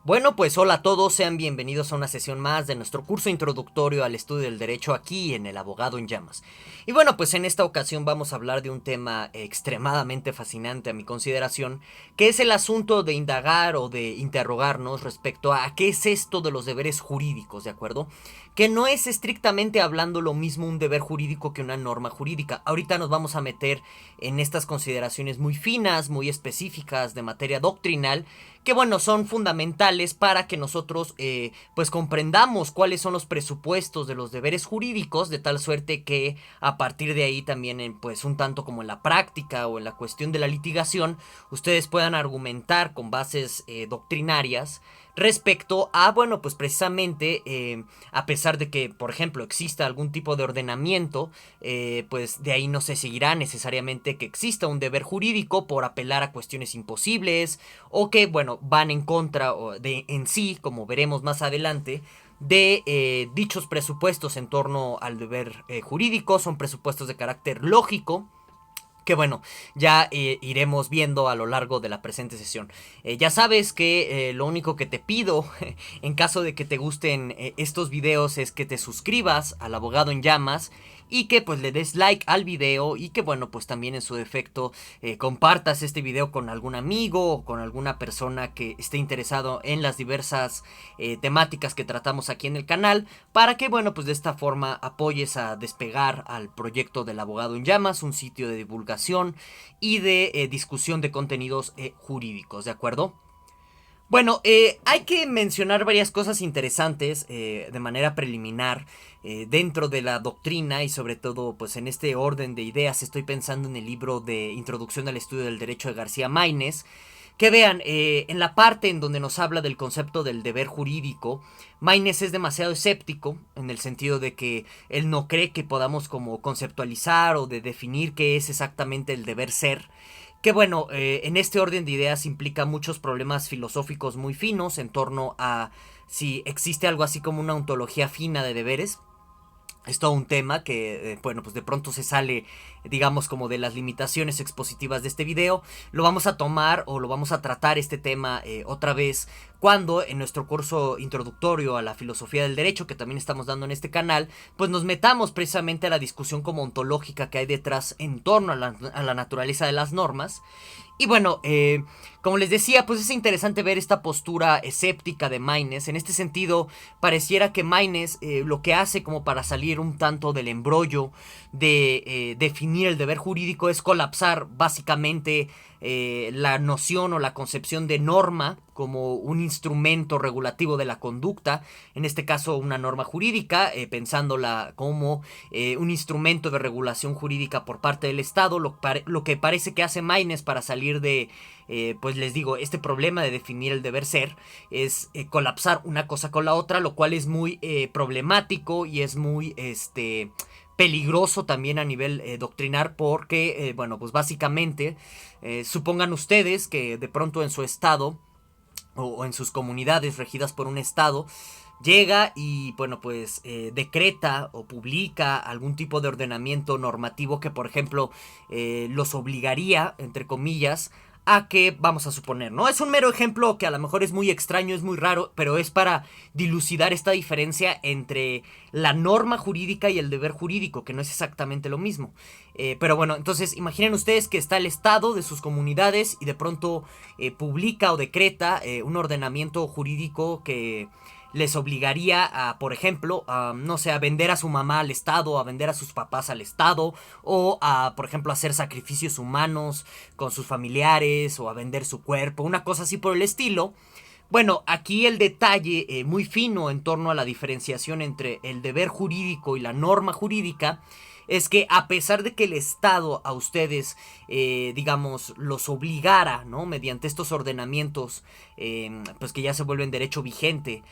Bueno, pues hola a todos, sean bienvenidos a una sesión más de nuestro curso introductorio al estudio del derecho aquí en El Abogado en Llamas. Y bueno, pues en esta ocasión vamos a hablar de un tema extremadamente fascinante a mi consideración, que es el asunto de indagar o de interrogarnos respecto a qué es esto de los deberes jurídicos, ¿de acuerdo? Que no es estrictamente hablando lo mismo un deber jurídico que una norma jurídica. Ahorita nos vamos a meter en estas consideraciones muy finas, muy específicas de materia doctrinal, que bueno, son fundamentales para que nosotros pues comprendamos cuáles son los presupuestos de los deberes jurídicos, de tal suerte que a partir de ahí también pues un tanto como en la práctica o en la cuestión de la litigación, ustedes puedan argumentar con bases doctrinarias respecto a, bueno, pues precisamente, a pesar de que, por ejemplo, exista algún tipo de ordenamiento, pues de ahí no se seguirá necesariamente que exista un deber jurídico por apelar a cuestiones imposibles o que, bueno, van en contra de en sí, como veremos más adelante, de dichos presupuestos en torno al deber jurídico. Son presupuestos de carácter lógico, que bueno, ya iremos viendo a lo largo de la presente sesión. Ya sabes que lo único que te pido en caso de que te gusten estos videos es que te suscribas al Abogado en Llamas y que pues le des like al video y que bueno, pues también en su defecto compartas este video con algún amigo o con alguna persona que esté interesado en las diversas temáticas que tratamos aquí en el canal, para que bueno, pues de esta forma apoyes a despegar al proyecto del Abogado en Llamas, un sitio de divulgación y de discusión de contenidos jurídicos, ¿de acuerdo? Bueno, hay que mencionar varias cosas interesantes de manera preliminar dentro de la doctrina y sobre todo pues en este orden de ideas. Estoy pensando en el libro de Introducción al Estudio del Derecho de García Maínez, que vean, en la parte en donde nos habla del concepto del deber jurídico, Maínez es demasiado escéptico en el sentido de que él no cree que podamos como conceptualizar o de definir qué es exactamente el deber ser. Que bueno, en este orden de ideas implica muchos problemas filosóficos muy finos en torno a si existe algo así como una ontología fina de deberes. Es todo un tema que, bueno, pues de pronto se sale, digamos, como de las limitaciones expositivas de este video. Lo vamos a tomar o lo vamos a tratar este tema otra vez cuando en nuestro curso introductorio a la filosofía del derecho, que también estamos dando en este canal, pues nos metamos precisamente a la discusión como ontológica que hay detrás en torno a la naturaleza de las normas. Y bueno, como les decía, pues es interesante ver esta postura escéptica de Maínez. En este sentido, pareciera que Maínez lo que hace como para salir un tanto del embrollo de definir el deber jurídico es colapsar básicamente la noción o la concepción de norma como un instrumento regulativo de la conducta, en este caso una norma jurídica, pensándola como un instrumento de regulación jurídica por parte del Estado, lo que parece que hace Maínez para salir de, pues les digo, este problema de definir el deber ser, es colapsar una cosa con la otra, lo cual es muy problemático y es muy, peligroso también a nivel doctrinar porque, bueno, pues básicamente, supongan ustedes que de pronto en su estado o en sus comunidades regidas por un estado, llega y bueno pues decreta o publica algún tipo de ordenamiento normativo que por ejemplo los obligaría entre comillas a que, vamos a suponer, ¿no? Es un mero ejemplo que a lo mejor es muy extraño, es muy raro, pero es para dilucidar esta diferencia entre la norma jurídica y el deber jurídico, que no es exactamente lo mismo. Pero bueno, entonces imaginen ustedes que está el Estado de sus comunidades y de pronto publica o decreta un ordenamiento jurídico que les obligaría a, por ejemplo, a, no sé, a vender a su mamá al Estado, a vender a sus papás al Estado, o a, por ejemplo, hacer sacrificios humanos con sus familiares, o a vender su cuerpo, una cosa así por el estilo. Bueno, aquí el detalle muy fino en torno a la diferenciación entre el deber jurídico y la norma jurídica es que a pesar de que el Estado a ustedes, digamos, los obligara, ¿no? Mediante estos ordenamientos, pues que ya se vuelven derecho vigente,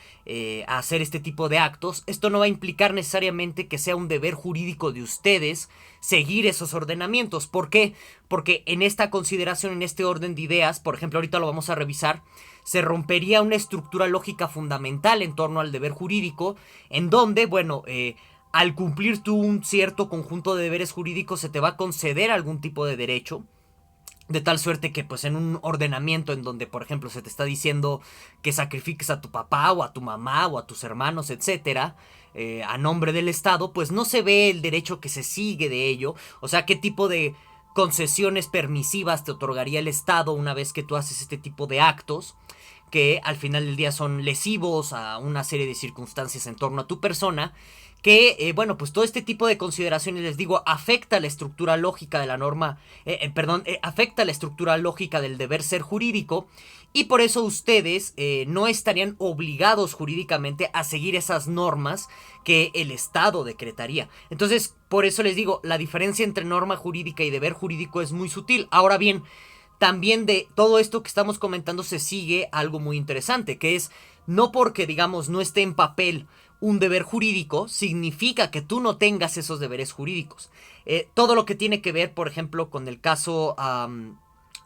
a hacer este tipo de actos, esto no va a implicar necesariamente que sea un deber jurídico de ustedes seguir esos ordenamientos. ¿Por qué? Porque en esta consideración, en este orden de ideas, por ejemplo, ahorita lo vamos a revisar, se rompería una estructura lógica fundamental en torno al deber jurídico, en donde, bueno, al cumplir tú un cierto conjunto de deberes jurídicos se te va a conceder algún tipo de derecho. De tal suerte que pues en un ordenamiento en donde por ejemplo se te está diciendo que sacrifiques a tu papá o a tu mamá o a tus hermanos, etcétera, a nombre del Estado, pues no se ve el derecho que se sigue de ello. O sea, qué tipo de concesiones permisivas te otorgaría el Estado una vez que tú haces este tipo de actos, que al final del día son lesivos a una serie de circunstancias en torno a tu persona, que, bueno, pues todo este tipo de consideraciones, les digo, afecta la estructura lógica de la norma, afecta la estructura lógica del deber ser jurídico, y por eso ustedes no estarían obligados jurídicamente a seguir esas normas que el Estado decretaría. Entonces, por eso les digo, la diferencia entre norma jurídica y deber jurídico es muy sutil. Ahora bien, también de todo esto que estamos comentando se sigue algo muy interesante, que es no porque, digamos, no esté en papel un deber jurídico, significa que tú no tengas esos deberes jurídicos. Todo lo que tiene que ver, por ejemplo, con el caso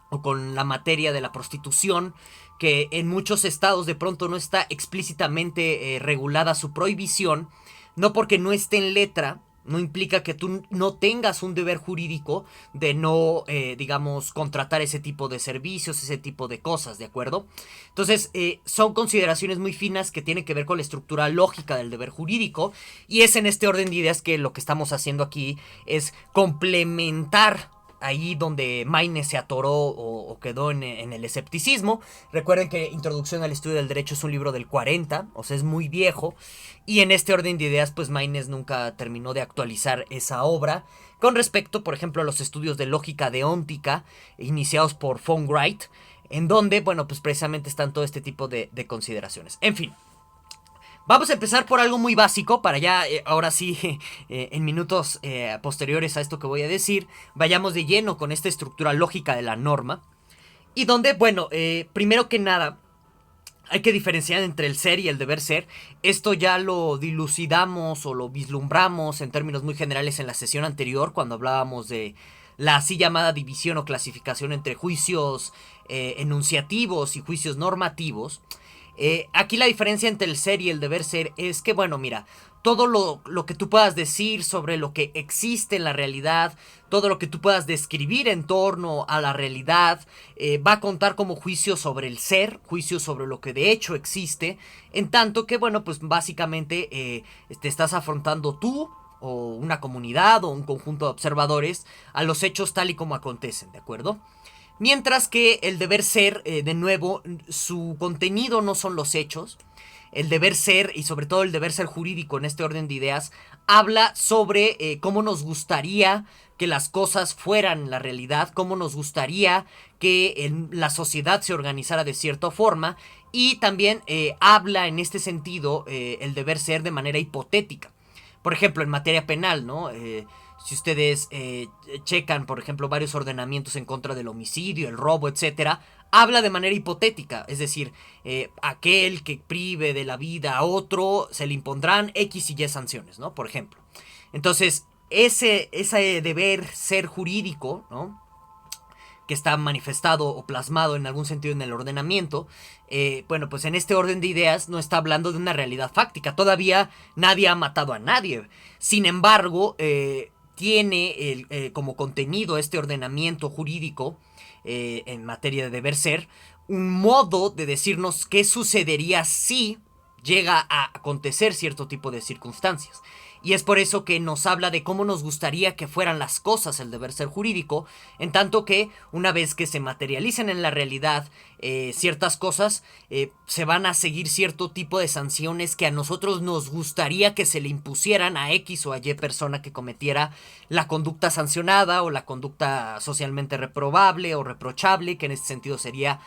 o con la materia de la prostitución, que en muchos estados de pronto no está explícitamente regulada su prohibición, no porque no esté en letra, no implica que tú no tengas un deber jurídico de no, digamos, contratar ese tipo de servicios, ese tipo de cosas, ¿de acuerdo? Entonces, son consideraciones muy finas que tienen que ver con la estructura lógica del deber jurídico, y es en este orden de ideas que lo que estamos haciendo aquí es complementar ahí donde Maine se atoró o quedó en el escepticismo. Recuerden que Introducción al Estudio del Derecho es un libro del 40, o sea, es muy viejo. Y en este orden de ideas, pues Maines nunca terminó de actualizar esa obra. Con respecto, por ejemplo, a los estudios de lógica deóntica, iniciados por von Wright, en donde, bueno, pues precisamente están todo este tipo de consideraciones. En fin. Vamos a empezar por algo muy básico para ya, ahora sí, en minutos posteriores a esto que voy a decir, vayamos de lleno con esta estructura lógica de la norma. Y donde, bueno, primero que nada, hay que diferenciar entre el ser y el deber ser. Esto ya lo dilucidamos o lo vislumbramos en términos muy generales en la sesión anterior, cuando hablábamos de la así llamada división o clasificación entre juicios enunciativos y juicios normativos. Aquí la diferencia entre el ser y el deber ser es que, bueno, mira, todo lo que tú puedas decir sobre lo que existe en la realidad, todo lo que tú puedas describir en torno a la realidad, va a contar como juicio sobre el ser, juicio sobre lo que de hecho existe, en tanto que, bueno, pues básicamente te estás afrontando tú o una comunidad o un conjunto de observadores a los hechos tal y como acontecen, ¿de acuerdo? Mientras que el deber ser, de nuevo, su contenido no son los hechos. El deber ser, y sobre todo el deber ser jurídico en este orden de ideas, habla sobre cómo nos gustaría que las cosas fueran la realidad, cómo nos gustaría que la sociedad se organizara de cierta forma, y también habla en este sentido el deber ser de manera hipotética. Por ejemplo, en materia penal, ¿no? Si ustedes checan, por ejemplo, varios ordenamientos en contra del homicidio, el robo, etcétera, habla de manera hipotética. Es decir, aquel que prive de la vida a otro, se le impondrán X y Y sanciones, ¿no? Por ejemplo. Entonces, ese deber ser jurídico, ¿no?, que está manifestado o plasmado en algún sentido en el ordenamiento, bueno, pues en este orden de ideas no está hablando de una realidad fáctica. Todavía nadie ha matado a nadie. Sin embargo, tiene como contenido este ordenamiento jurídico en materia de deber ser un modo de decirnos qué sucedería si llega a acontecer cierto tipo de circunstancias. Y es por eso que nos habla de cómo nos gustaría que fueran las cosas el deber ser jurídico, en tanto que una vez que se materialicen en la realidad ciertas cosas, se van a seguir cierto tipo de sanciones que a nosotros nos gustaría que se le impusieran a X o a Y persona que cometiera la conducta sancionada o la conducta socialmente reprobable o reprochable, que en este sentido sería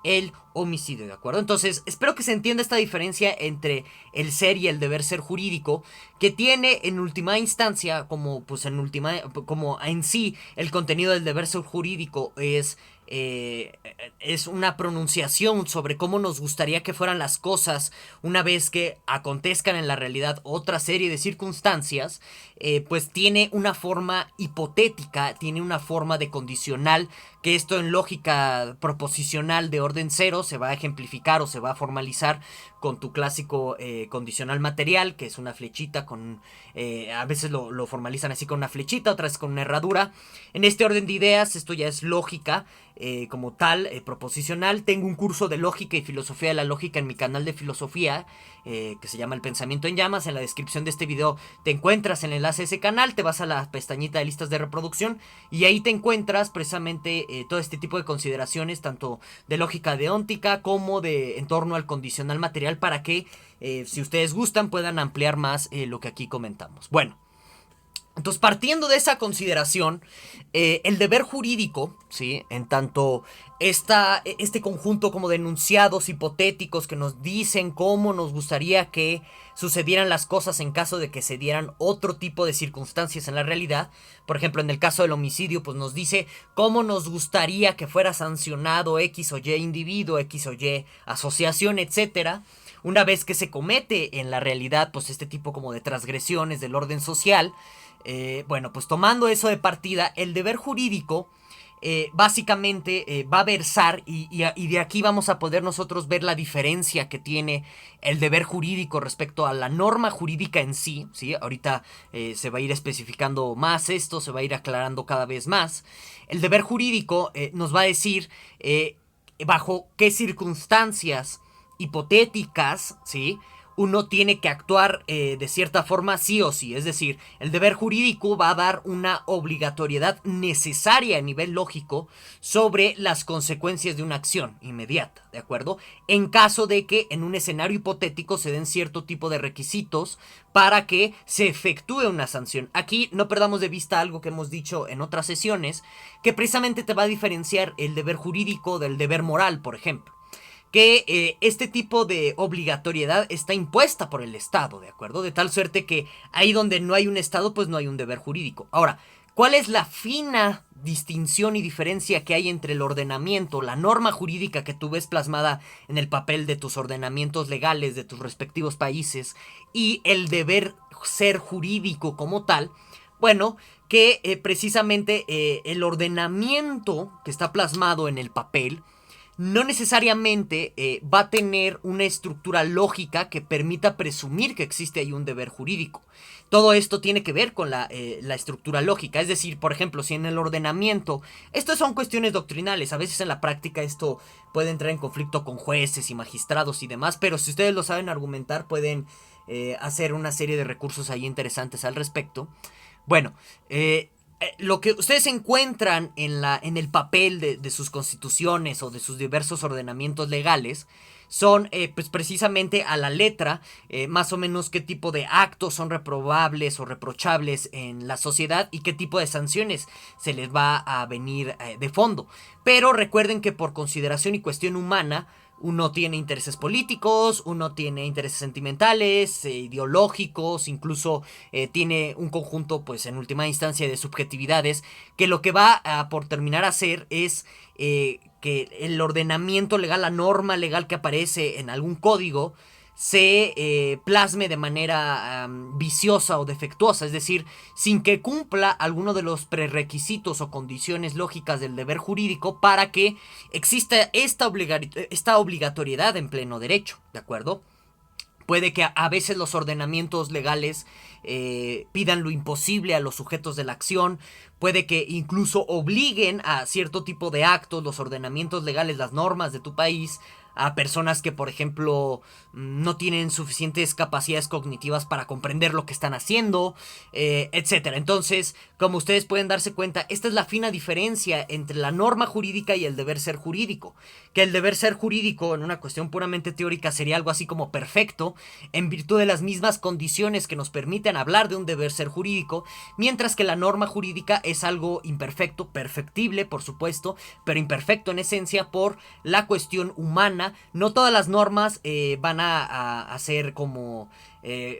el homicidio, ¿de acuerdo? Entonces, espero que se entienda esta diferencia entre el ser y el deber ser jurídico, que tiene en última instancia, como pues como en sí, el contenido del deber ser jurídico es una pronunciación sobre cómo nos gustaría que fueran las cosas una vez que acontezcan en la realidad otra serie de circunstancias, pues tiene una forma hipotética, tiene una forma de condicional que esto en lógica proposicional de orden cero se va a ejemplificar o se va a formalizar con tu clásico condicional material, que es una flechita con... a veces lo formalizan así con una flechita, otras con una herradura. En este orden de ideas, esto ya es lógica como tal, proposicional. Tengo un curso de lógica y filosofía de la lógica en mi canal de filosofía, que se llama El Pensamiento en Llamas. En la descripción de este video te encuentras el enlace a ese canal, te vas a la pestañita de listas de reproducción y ahí te encuentras precisamente todo este tipo de consideraciones, tanto de lógica deóntica como de en torno al condicional material, para que si ustedes gustan puedan ampliar más lo que aquí comentamos. Bueno, entonces, partiendo de esa consideración, el deber jurídico, ¿sí? En tanto este conjunto como de enunciados hipotéticos que nos dicen cómo nos gustaría que sucedieran las cosas en caso de que se dieran otro tipo de circunstancias en la realidad. Por ejemplo, en el caso del homicidio, pues nos dice cómo nos gustaría que fuera sancionado X o Y individuo, X o Y asociación, etcétera. Una vez que se comete en la realidad, pues este tipo como de transgresiones del orden social. Bueno, pues tomando eso de partida, el deber jurídico básicamente va a versar y de aquí vamos a poder nosotros ver la diferencia que tiene el deber jurídico respecto a la norma jurídica en sí, ¿sí? Ahorita se va a ir especificando más esto, se va a ir aclarando cada vez más. El deber jurídico nos va a decir bajo qué circunstancias hipotéticas, ¿sí? Uno tiene que actuar de cierta forma sí o sí. Es decir, el deber jurídico va a dar una obligatoriedad necesaria a nivel lógico sobre las consecuencias de una acción inmediata, ¿de acuerdo? En caso de que en un escenario hipotético se den cierto tipo de requisitos para que se efectúe una sanción. Aquí no perdamos de vista algo que hemos dicho en otras sesiones, que precisamente te va a diferenciar el deber jurídico del deber moral, por ejemplo. Que este tipo de obligatoriedad está impuesta por el Estado, ¿de acuerdo? De tal suerte que ahí donde no hay un Estado, pues no hay un deber jurídico. Ahora, ¿cuál es la fina distinción y diferencia que hay entre el ordenamiento, la norma jurídica que tú ves plasmada en el papel de tus ordenamientos legales de tus respectivos países y el deber ser jurídico como tal? Bueno, que precisamente el ordenamiento que está plasmado en el papel no necesariamente va a tener una estructura lógica que permita presumir que existe ahí un deber jurídico. Todo esto tiene que ver con la estructura lógica. Es decir, por ejemplo, si en el ordenamiento... Estas son cuestiones doctrinales. A veces en la práctica esto puede entrar en conflicto con jueces y magistrados y demás. Pero si ustedes lo saben argumentar, pueden hacer una serie de recursos ahí interesantes al respecto. Bueno, lo que ustedes encuentran en el papel de sus constituciones o de sus diversos ordenamientos legales son pues precisamente a la letra más o menos qué tipo de actos son reprobables o reprochables en la sociedad y qué tipo de sanciones se les va a venir de fondo. Pero recuerden que por consideración y cuestión humana, uno tiene intereses políticos, uno tiene intereses sentimentales, ideológicos, incluso tiene un conjunto, pues en última instancia, de subjetividades, que lo que va a por terminar a hacer es que el ordenamiento legal, la norma legal que aparece en algún código, se plasme de manera viciosa o defectuosa, es decir, sin que cumpla alguno de los prerequisitos o condiciones lógicas del deber jurídico para que exista esta obligatoriedad en pleno derecho, ¿de acuerdo? Puede que a veces los ordenamientos legales pidan lo imposible a los sujetos de la acción. Puede que incluso obliguen a cierto tipo de actos, los ordenamientos legales, las normas de tu país, a personas que, por ejemplo, no tienen suficientes capacidades cognitivas para comprender lo que están haciendo, etcétera. Entonces, como ustedes pueden darse cuenta, esta es la fina diferencia entre la norma jurídica y el deber ser jurídico. Que el deber ser jurídico, en una cuestión puramente teórica, sería algo así como perfecto, en virtud de las mismas condiciones que nos permiten hablar de un deber ser jurídico, mientras que la norma jurídica es algo imperfecto, perfectible, por supuesto, pero imperfecto en esencia por la cuestión humana. No todas las normas van a ser como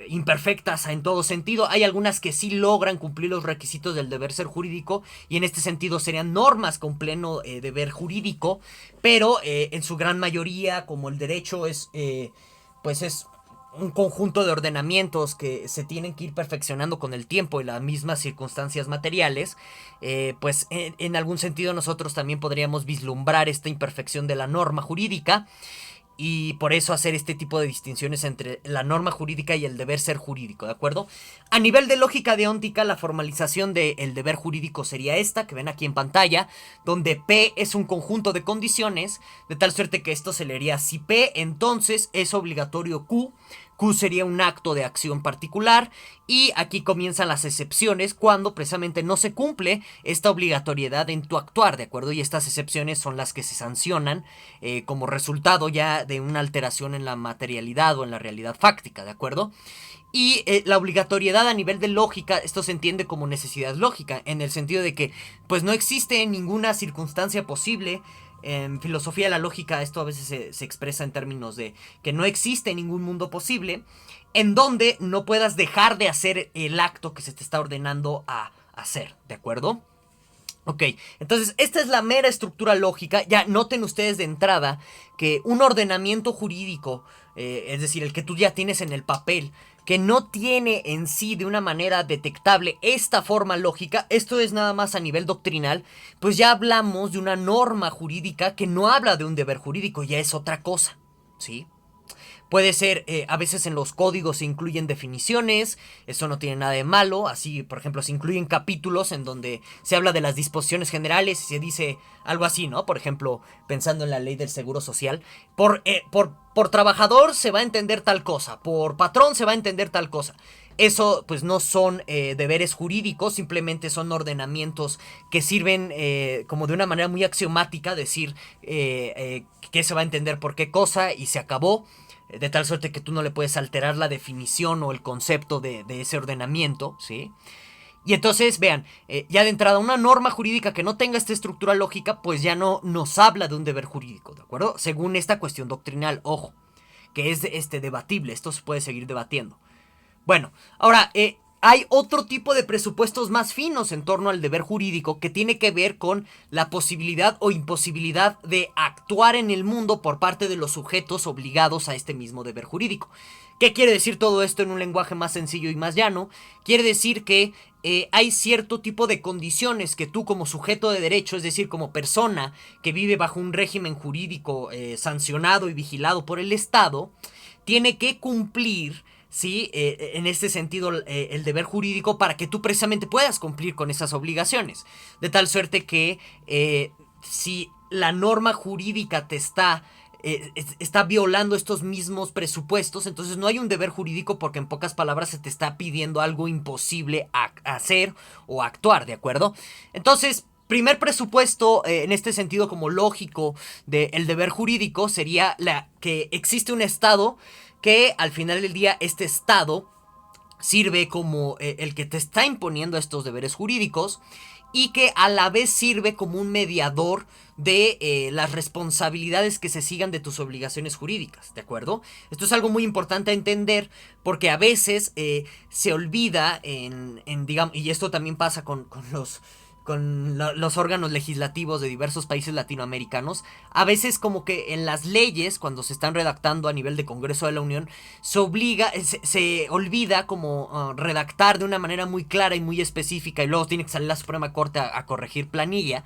imperfectas en todo sentido. Hay algunas que sí logran cumplir los requisitos del deber ser jurídico y en este sentido serían normas con pleno deber jurídico, pero en su gran mayoría, como el derecho es pues es un conjunto de ordenamientos que se tienen que ir perfeccionando con el tiempo y las mismas circunstancias materiales, pues en algún sentido nosotros también podríamos vislumbrar esta imperfección de la norma jurídica y por eso hacer este tipo de distinciones entre la norma jurídica y el deber ser jurídico, ¿de acuerdo? A nivel de lógica deóntica, la formalización del deber jurídico sería esta, que ven aquí en pantalla, donde P es un conjunto de condiciones, de tal suerte que esto se leería si P, entonces es obligatorio Q. Q sería un acto de acción particular y aquí comienzan las excepciones cuando precisamente no se cumple esta obligatoriedad en tu actuar, ¿de acuerdo? Y estas excepciones son las que se sancionan como resultado ya de una alteración en la materialidad o en la realidad fáctica, ¿de acuerdo? Y la obligatoriedad a nivel de lógica, esto se entiende como necesidad lógica, en el sentido de que pues no existe ninguna circunstancia posible. En filosofía de la lógica esto a veces se expresa en términos de que no existe ningún mundo posible en donde no puedas dejar de hacer el acto que se te está ordenando a hacer, ¿de acuerdo? Ok, entonces esta es la mera estructura lógica. Ya noten ustedes de entrada que un ordenamiento jurídico, es decir, el que tú ya tienes en el papel, que no tiene en sí de una manera detectable esta forma lógica, esto es nada más a nivel doctrinal, pues ya hablamos de una norma jurídica que no habla de un deber jurídico, ya es otra cosa, ¿sí? Puede ser, a veces en los códigos se incluyen definiciones, eso no tiene nada de malo, así por ejemplo se incluyen capítulos en donde se habla de las disposiciones generales y se dice algo así, ¿no? Por ejemplo, pensando en la ley del seguro social, por trabajador se va a entender tal cosa, por patrón se va a entender tal cosa. Eso pues no son deberes jurídicos, simplemente son ordenamientos que sirven como de una manera muy axiomática, decir qué se va a entender por qué cosa y se acabó. De tal suerte que tú no le puedes alterar la definición o el concepto de ese ordenamiento, ¿sí? Y entonces, vean, ya de entrada, una norma jurídica que no tenga esta estructura lógica, pues ya no nos habla de un deber jurídico, ¿de acuerdo? Según esta cuestión doctrinal, ojo, que es debatible, esto se puede seguir debatiendo. Bueno, ahora, hay otro tipo de presupuestos más finos en torno al deber jurídico que tiene que ver con la posibilidad o imposibilidad de actuar en el mundo por parte de los sujetos obligados a este mismo deber jurídico. ¿Qué quiere decir todo esto en un lenguaje más sencillo y más llano? Quiere decir que hay cierto tipo de condiciones que tú como sujeto de derecho, es decir, como persona que vive bajo un régimen jurídico sancionado y vigilado por el Estado, tiene que cumplir, ¿sí? En este sentido, el deber jurídico para que tú precisamente puedas cumplir con esas obligaciones. De tal suerte que si la norma jurídica te está violando estos mismos presupuestos, entonces no hay un deber jurídico porque en pocas palabras se te está pidiendo algo imposible a hacer o a actuar, ¿de acuerdo? Entonces, primer presupuesto en este sentido como lógico del deber jurídico sería que existe un Estado que al final del día este Estado sirve como el que te está imponiendo estos deberes jurídicos y que a la vez sirve como un mediador de las responsabilidades que se sigan de tus obligaciones jurídicas, ¿de acuerdo? Esto es algo muy importante a entender porque a veces se olvida digamos, y esto también pasa con los órganos legislativos de diversos países latinoamericanos, a veces como que en las leyes, cuando se están redactando a nivel de Congreso de la Unión, se olvida como redactar de una manera muy clara y muy específica, y luego tiene que salir la Suprema Corte a corregir planilla.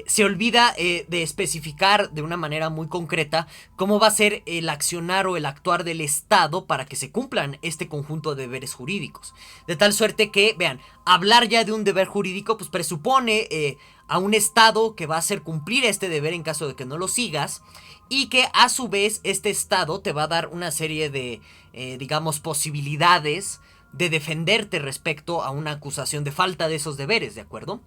Se olvida de especificar de una manera muy concreta cómo va a ser el accionar o el actuar del Estado para que se cumplan este conjunto de deberes jurídicos. De tal suerte que, vean, hablar ya de un deber jurídico pues presupone a un Estado que va a hacer cumplir este deber en caso de que no lo sigas y que a su vez este Estado te va a dar una serie de, digamos, posibilidades de defenderte respecto a una acusación de falta de esos deberes, ¿de acuerdo?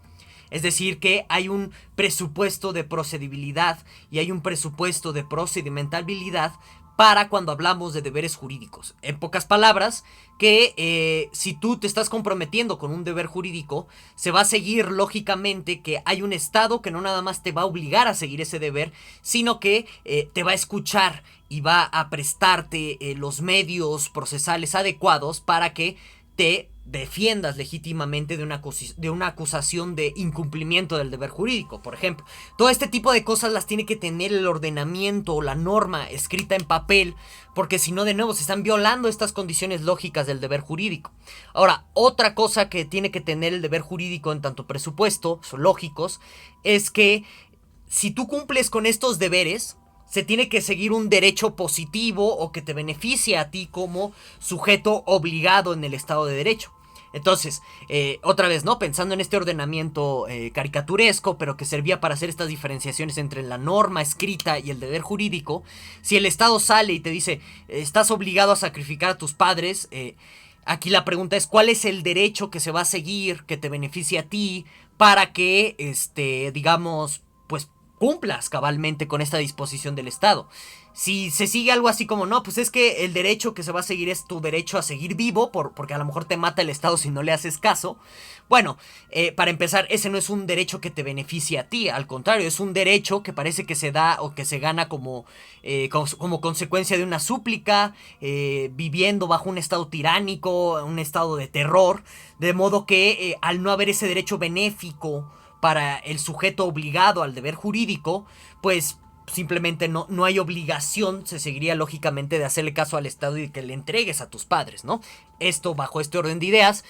Es decir, que hay un presupuesto de procedibilidad y hay un presupuesto de procedimentabilidad para cuando hablamos de deberes jurídicos. En pocas palabras, que si tú te estás comprometiendo con un deber jurídico, se va a seguir lógicamente que hay un Estado que no nada más te va a obligar a seguir ese deber, sino que te va a escuchar y va a prestarte los medios procesales adecuados para que te defiendas legítimamente de una acusación de incumplimiento del deber jurídico, por ejemplo. Todo este tipo de cosas las tiene que tener el ordenamiento o la norma escrita en papel, porque si no, de nuevo, se están violando estas condiciones lógicas del deber jurídico. Ahora, otra cosa que tiene que tener el deber jurídico en tanto presupuesto, son lógicos, es que si tú cumples con estos deberes, se tiene que seguir un derecho positivo o que te beneficie a ti como sujeto obligado en el Estado de Derecho. Entonces, otra vez, ¿no? Pensando en este ordenamiento caricaturesco, pero que servía para hacer estas diferenciaciones entre la norma escrita y el deber jurídico, si el Estado sale y te dice, estás obligado a sacrificar a tus padres, aquí la pregunta es, ¿cuál es el derecho que se va a seguir, que te beneficie a ti, para que, digamos, pues cumplas cabalmente con esta disposición del Estado? Si se sigue algo así como, no, pues es que el derecho que se va a seguir es tu derecho a seguir vivo, porque a lo mejor te mata el Estado si no le haces caso. Bueno, para empezar, ese no es un derecho que te beneficie a ti, al contrario, es un derecho que parece que se da o que se gana como consecuencia de una súplica, viviendo bajo un estado tiránico, un estado de terror, de modo que al no haber ese derecho benéfico para el sujeto obligado al deber jurídico, pues simplemente no hay obligación, se seguiría lógicamente, de hacerle caso al Estado y de que le entregues a tus padres, ¿no? Esto bajo este orden de ideas.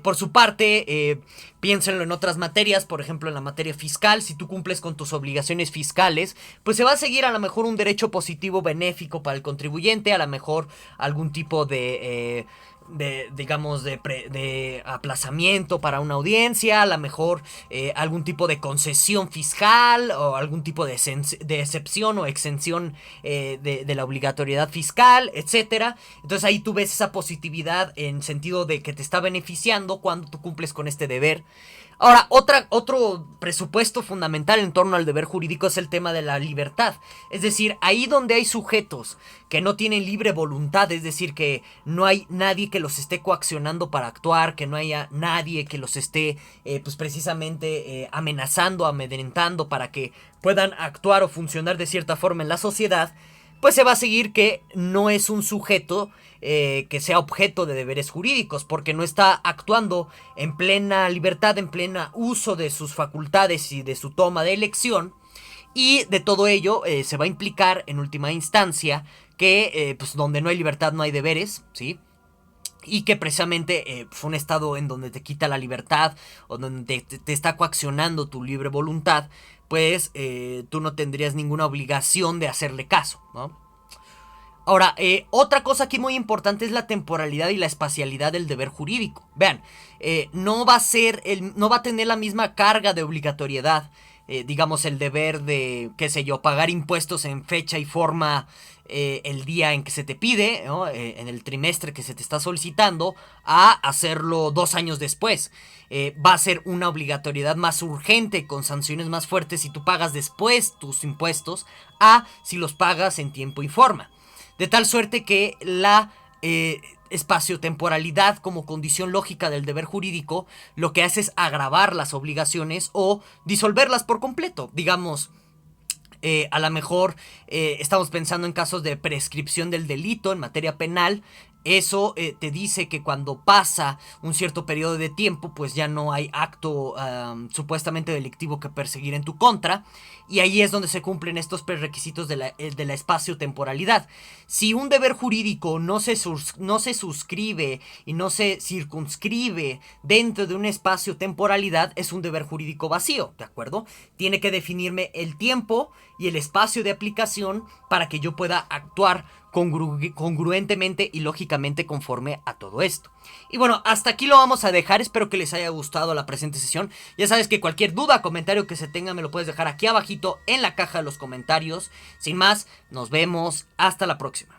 Por su parte, piénsenlo en otras materias, por ejemplo en la materia fiscal. Si tú cumples con tus obligaciones fiscales, pues se va a seguir a lo mejor un derecho positivo benéfico para el contribuyente, a lo mejor algún tipo digamos, de aplazamiento para una audiencia, a lo mejor algún tipo de concesión fiscal o algún tipo de excepción o exención de la obligatoriedad fiscal, etcétera. Entonces ahí tú ves esa positividad en sentido de que te está beneficiando cuando tú cumples con este deber. Ahora, otro presupuesto fundamental en torno al deber jurídico es el tema de la libertad. Es decir, ahí donde hay sujetos que no tienen libre voluntad, es decir, que no hay nadie que los esté coaccionando para actuar, que no haya nadie que los esté, pues precisamente amenazando, amedrentando para que puedan actuar o funcionar de cierta forma en la sociedad, pues se va a seguir que no es un sujeto que sea objeto de deberes jurídicos, porque no está actuando en plena libertad, en plena uso de sus facultades y de su toma de elección, y de todo ello se va a implicar en última instancia que pues donde no hay libertad no hay deberes, ¿sí? Y que precisamente fue un estado en donde te quita la libertad o donde te está coaccionando tu libre voluntad, pues tú no tendrías ninguna obligación de hacerle caso, ¿no? Ahora, otra cosa aquí muy importante es la temporalidad y la espacialidad del deber jurídico. Vean, no va a tener la misma carga de obligatoriedad, digamos, el deber de, qué sé yo, pagar impuestos en fecha y forma el día en que se te pide, ¿no? En el trimestre que se te está solicitando, a hacerlo 2 años después. Va a ser una obligatoriedad más urgente, con sanciones más fuertes si tú pagas después tus impuestos, a si los pagas en tiempo y forma. De tal suerte que la espaciotemporalidad como condición lógica del deber jurídico lo que hace es agravar las obligaciones o disolverlas por completo. Digamos, a lo mejor estamos pensando en casos de prescripción del delito en materia penal. Eso te dice que cuando pasa un cierto periodo de tiempo, pues ya no hay acto supuestamente delictivo que perseguir en tu contra. Y ahí es donde se cumplen estos prerequisitos de la espaciotemporalidad. Si un deber jurídico no se suscribe y no se circunscribe dentro de un espacio-temporalidad, es un deber jurídico vacío, ¿de acuerdo? Tiene que definirme el tiempo y el espacio de aplicación para que yo pueda actuar congruentemente y lógicamente conforme a todo esto. Y bueno, hasta aquí lo vamos a dejar. Espero que les haya gustado la presente sesión. Ya sabes que cualquier duda, comentario que se tenga me lo puedes dejar aquí abajito en la caja de los comentarios. Sin más, nos vemos hasta la próxima.